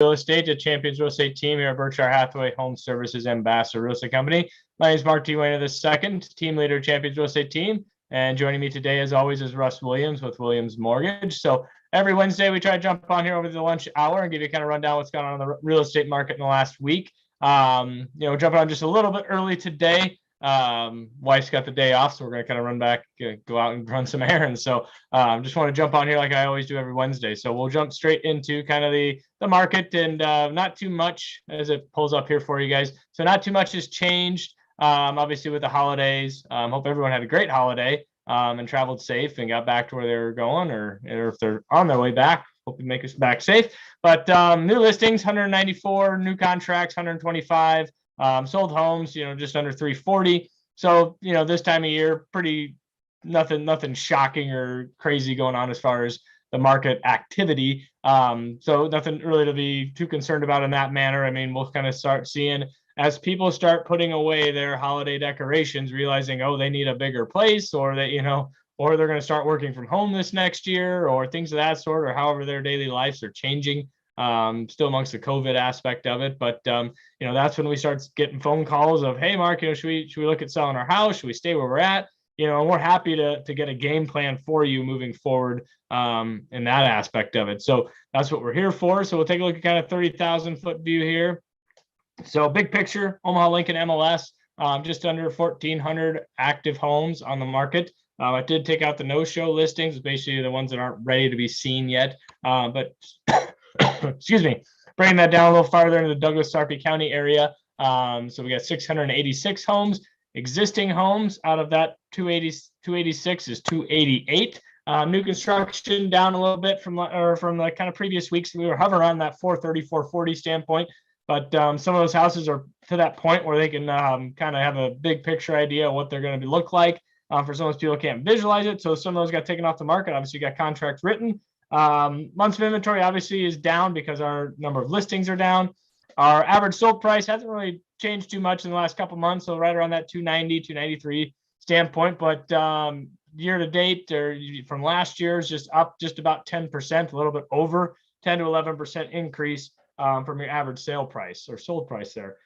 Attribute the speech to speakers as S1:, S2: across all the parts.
S1: Real Estate, a Champions Real Estate team here at Berkshire Hathaway Home Services Ambassador Real Estate Company. My name is Mark D. Wehner II, team leader, Champions Real Estate team. And joining me today, as always, is Russ Williams with Williams Mortgage. So every Wednesday, we try to jump on here over the lunch hour and give you kind of rundown what's going on in the real estate market in the last week. Jumping on just a little bit early today. Wife's got the day off, so we're going to kind of run back, go out and run some errands. So just want to jump on here like I always do every Wednesday. So we'll jump straight into kind of the market, and not too much as it pulls up here for you guys. So not too much has changed. Obviously with the holidays, hope everyone had a great holiday and traveled safe and got back to where they were going, or if they're on their way back, hope you make us back safe. But new listings, 194, new contracts, 125. Sold homes, just under 340. So, this time of year, pretty nothing shocking or crazy going on as far as the market activity. So nothing really to be too concerned about in that manner. I mean, we'll kind of start seeing as people start putting away their holiday decorations, realizing, oh, they need a bigger place, or they, or they're going to start working from home this next year, or things of that sort, or however their daily lives are changing. Still amongst the COVID aspect of it, but that's when we start getting phone calls of, hey, Mark, should we look at selling our house? Should we stay where we're at? And we're happy to get a game plan for you moving forward in that aspect of it. So that's what we're here for. So we'll take a look at kind of 30,000 foot view here. So big picture, Omaha Lincoln MLS, just under 1,400 active homes on the market. I did take out the no-show listings, basically the ones that aren't ready to be seen yet, but excuse me, bringing that down a little farther into the Douglas-Sarpy County area. So we got 686 homes. Existing homes out of that 286 is 288. New construction down a little bit from the kind of previous weeks. We were hovering on that 430, 440 standpoint, but some of those houses are to that point where they can kind of have a big picture idea of what they're going to look like. For some of those people who can't visualize it, so some of those got taken off the market. Obviously, you got contracts written. Months of inventory obviously is down because our number of listings are down. Our average sold price hasn't really changed too much in the last couple months, so right around that 290, 293 standpoint. But year to date, or from last year, is just up just about 10%, a little bit over 10 to 11% increase from your average sale price or sold price there.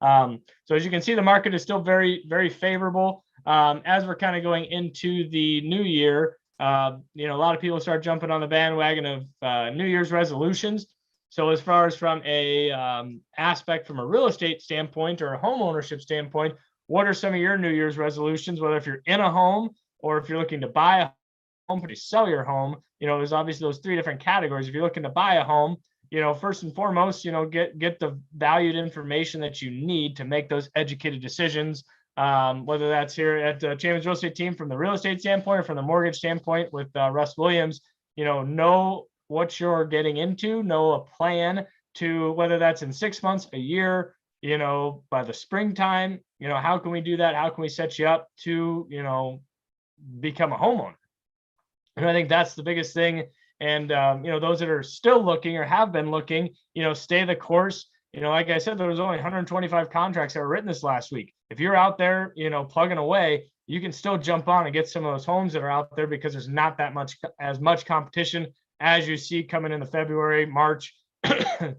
S1: So as you can see, the market is still very, very favorable. As we're kind of going into the new year, a lot of people start jumping on the bandwagon of New Year's resolutions. So as far as from a aspect from a real estate standpoint or a home ownership standpoint, what are some of your New Year's resolutions, whether if you're in a home or if you're looking to buy a home, to sell your home? There's obviously those three different categories. If you're looking to buy a home, first and foremost, get the valued information that you need to make those educated decisions. Whether that's here at the Champions Real Estate team from the real estate standpoint or from the mortgage standpoint with Russ Williams, know what you're getting into, know a plan to, whether that's in 6 months, a year, by the springtime, how can we do that? How can we set you up to, become a homeowner? And I think that's the biggest thing. And, those that are still looking or have been looking, stay the course. Like I said, there was only 125 contracts that were written this last week. If you're out there, plugging away, you can still jump on and get some of those homes that are out there because there's not that much competition as you see coming in the February, March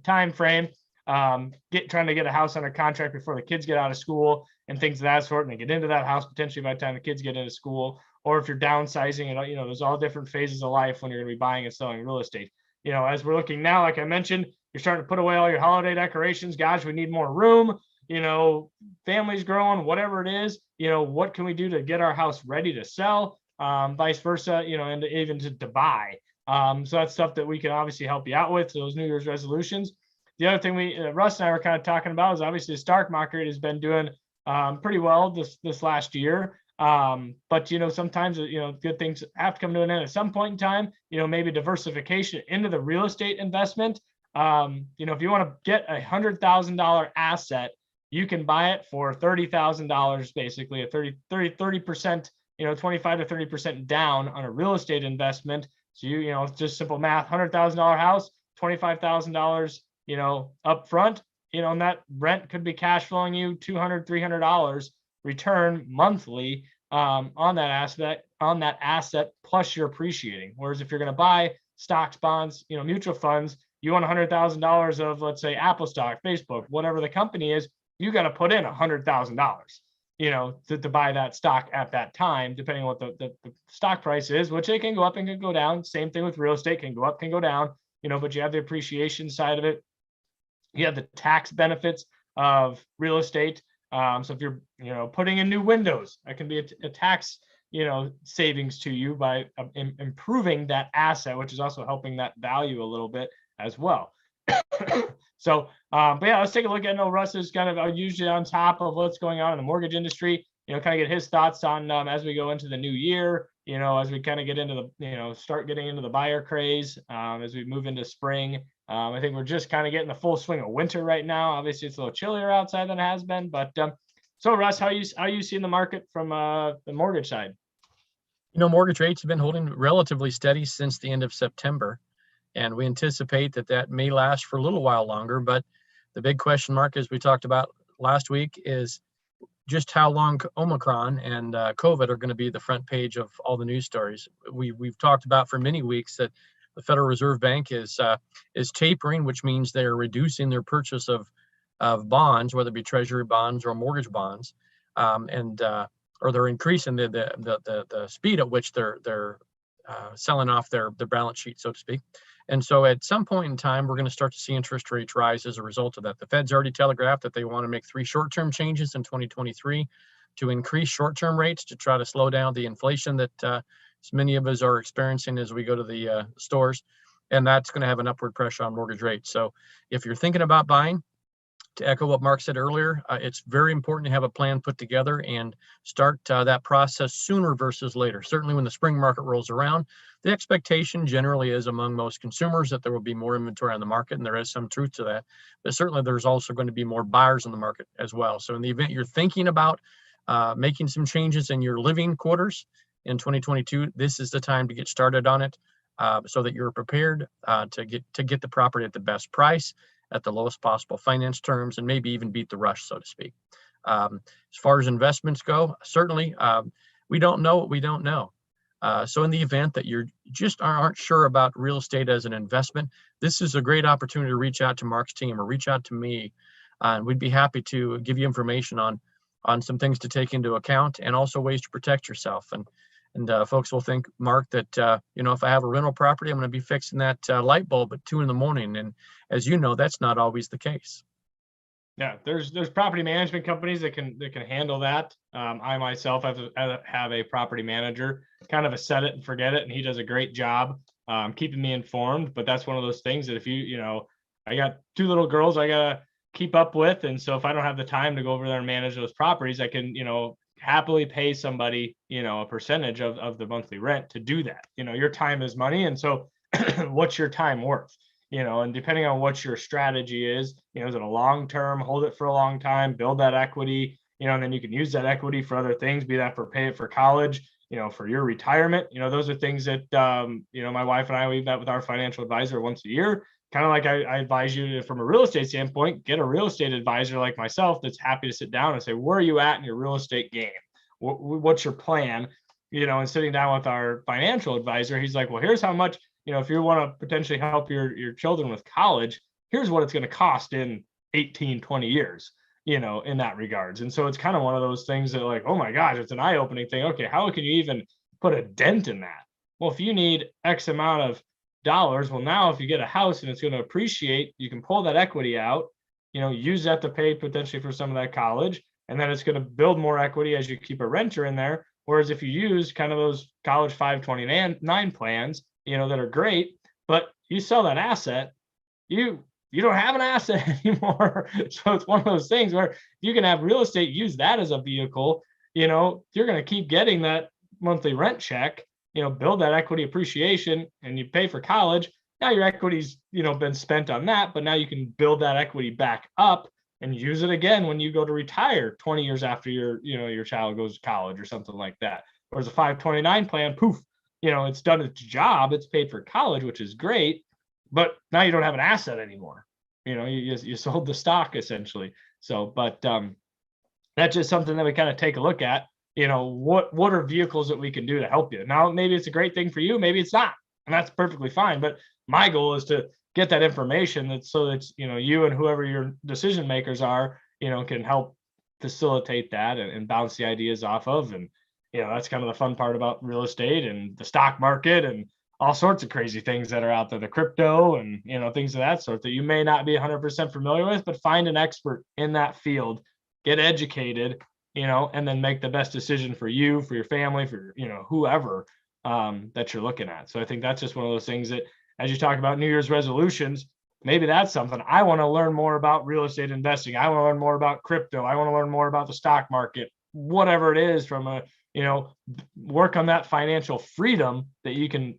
S1: time frame. Trying to get a house under contract before the kids get out of school and things of that sort, and they get into that house potentially by the time the kids get into school, or if you're downsizing, there's all different phases of life when you're going to be buying and selling real estate. As we're looking now, like I mentioned, you're starting to put away all your holiday decorations. Gosh, we need more room. Families growing, whatever it is. What can we do to get our house ready to sell? Vice versa. And even to buy. So that's stuff that we can obviously help you out with. So those New Year's resolutions. The other thing Russ and I were kind of talking about is obviously the stock market has been doing pretty well this last year. But sometimes good things have to come to an end at some point in time. Maybe diversification into the real estate investment. If you want to get $100,000 asset, you can buy it for $30,000, basically a 30%, 25 to 30% down on a real estate investment. So it's just simple math, $100,000 house, $25,000, up front, and that rent could be cash flowing you $200, $300 return monthly on that asset, plus you're appreciating. Whereas if you're going to buy stocks, bonds, mutual funds, you want $100,000 of, let's say, Apple stock, Facebook, whatever the company is, you got to put in $100,000, to buy that stock at that time, depending on what the stock price is, which it can go up and can go down. Same thing with real estate, can go up, can go down, but you have the appreciation side of it. You have the tax benefits of real estate. So if you're, putting in new windows, that can be a tax, savings to you by improving that asset, which is also helping that value a little bit as well. So, but yeah, let's take a look at, Russ is kind of usually on top of what's going on in the mortgage industry, kind of get his thoughts on, as we go into the new year, as we kind of get into the, start getting into the buyer craze, as we move into spring. I think we're just kind of getting the full swing of winter right now. Obviously it's a little chillier outside than it has been, but, so Russ, how you seeing the market from, the mortgage side?
S2: Mortgage rates have been holding relatively steady since the end of September. And we anticipate that may last for a little while longer. But the big question mark, as we talked about last week, is just how long Omicron and COVID are going to be the front page of all the news stories. We've talked about for many weeks that the Federal Reserve Bank is tapering, which means they're reducing their purchase of bonds, whether it be treasury bonds or mortgage bonds, or they're increasing the speed at which they're selling off their balance sheet, so to speak. And so at some point in time, we're going to start to see interest rates rise as a result of that. The Fed's already telegraphed that they want to make 3 short-term changes in 2023 to increase short-term rates to try to slow down the inflation that so many of us are experiencing as we go to the stores. And that's going to have an upward pressure on mortgage rates. So if you're thinking about buying, to echo what Mark said earlier, it's very important to have a plan put together and start that process sooner versus later. Certainly when the spring market rolls around, the expectation generally is among most consumers that there will be more inventory on the market, and there is some truth to that. But certainly there's also going to be more buyers in the market as well. So in the event you're thinking about making some changes in your living quarters in 2022, this is the time to get started on it so that you're prepared to get the property at the best price, at the lowest possible finance terms, and maybe even beat the rush, so to speak. As far as investments go, certainly we don't know what we don't know. So in the event that you just aren't sure about real estate as an investment, this is a great opportunity to reach out to Mark's team or reach out to me. And we'd be happy to give you information on some things to take into account and also ways to protect yourself. And folks will think, Mark, that, if I have a rental property, I'm going to be fixing that light bulb at 2 a.m. And as you know, that's not always the case.
S1: Yeah, there's property management companies that can handle that. I myself have a property manager, kind of a set it and forget it, and he does a great job keeping me informed. But that's one of those things that if I got 2 little girls I gotta keep up with, and so if I don't have the time to go over there and manage those properties, I can happily pay somebody a percentage of the monthly rent to do that. Your time is money, and so what's your time worth? And depending on what your strategy is it a long term, hold it for a long time, build that equity, and then you can use that equity for other things, be that for pay it for college, for your retirement. Those are things that my wife and I, we met with our financial advisor once a year. Kind of like I advise you from a real estate standpoint, get a real estate advisor like myself that's happy to sit down and say, where are you at in your real estate game? What's your plan? And sitting down with our financial advisor, he's like, well, here's how much, if you want to potentially help your children with college, here's what it's going to cost in 18, 20 years, in that regards. And so it's kind of one of those things that like, oh my gosh, it's an eye-opening thing. Okay, how can you even put a dent in that? Well, if you need X amount of dollars, well, now if you get a house and it's going to appreciate, you can pull that equity out, use that to pay potentially for some of that college, and then it's going to build more equity as you keep a renter in there. Whereas if you use kind of those college 529 plans, that are great, but you sell that asset, you don't have an asset anymore. So it's one of those things where you can have real estate, use that as a vehicle, you're going to keep getting that monthly rent check, build that equity appreciation, and you pay for college. Now your equity's, been spent on that, but now you can build that equity back up and use it again when you go to retire 20 years after your child goes to college or something like that. Whereas a 529 plan, poof, it's done its job, it's paid for college, which is great, but now you don't have an asset anymore. You sold the stock essentially. So, but that's just something that we kind of take a look at. What are vehicles that we can do to help you? Now, maybe it's a great thing for you, maybe it's not, and that's perfectly fine. But my goal is to get that information so that, you and whoever your decision makers are, can help facilitate that and bounce the ideas off of. And, that's kind of the fun part about real estate and the stock market and all sorts of crazy things that are out there, the crypto and, things of that sort that you may not be 100% familiar with, but find an expert in that field, get educated, and then make the best decision for you, for your family, for, whoever that you're looking at. So I think that's just one of those things that, as you talk about New Year's resolutions, maybe that's something. I want to learn more about real estate investing. I want to learn more about crypto. I want to learn more about the stock market, whatever it is, from a, work on that financial freedom that you can,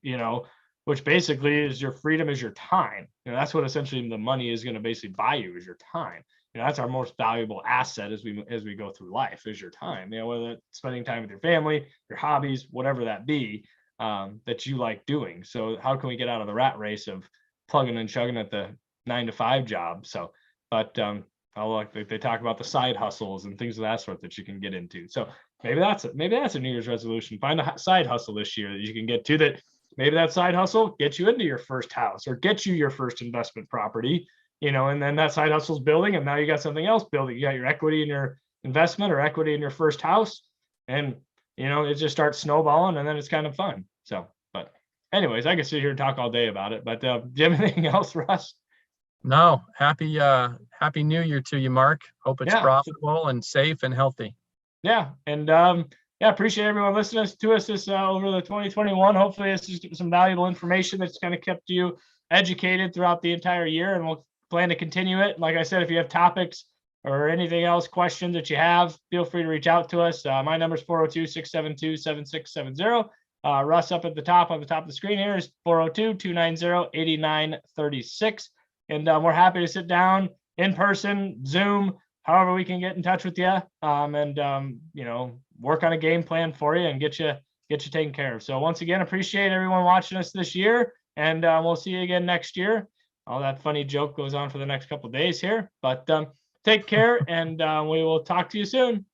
S1: which basically is your freedom is your time. That's what essentially the money is going to basically buy you, is your time. That's our most valuable asset as we go through life, is your time. Whether it's spending time with your family, your hobbies, whatever that be, that you like doing. So how can we get out of the rat race of plugging and chugging at the 9-to-5 job? So, but they talk about the side hustles and things of that sort that you can get into. So maybe that's a New Year's resolution. Find a side hustle this year that you can get to, that maybe that side hustle gets you into your first house or gets you your first investment property, and then that side hustle's building, and now you got something else building. You got your equity in your investment or equity in your first house, and it just starts snowballing, and then it's kind of fun. So, but anyways, I could sit here and talk all day about it, but do you have anything else, Russ?
S2: No. Happy New Year to you, Mark. Hope it's profitable and safe and healthy.
S1: Yeah. And appreciate everyone listening to us this over the 2021. Hopefully this is some valuable information that's kind of kept you educated throughout the entire year, and we'll plan to continue it. Like I said, if you have topics or anything else, questions that you have, feel free to reach out to us. My number is 402-672-7670. Russ, up at the top, on the top of the screen here, is 402-290-8936. And we're happy to sit down in person, Zoom, however we can get in touch with you, and work on a game plan for you and get you taken care of. So once again, appreciate everyone watching us this year, and we'll see you again next year. All that funny joke goes on for the next couple of days here, but take care, and we will talk to you soon.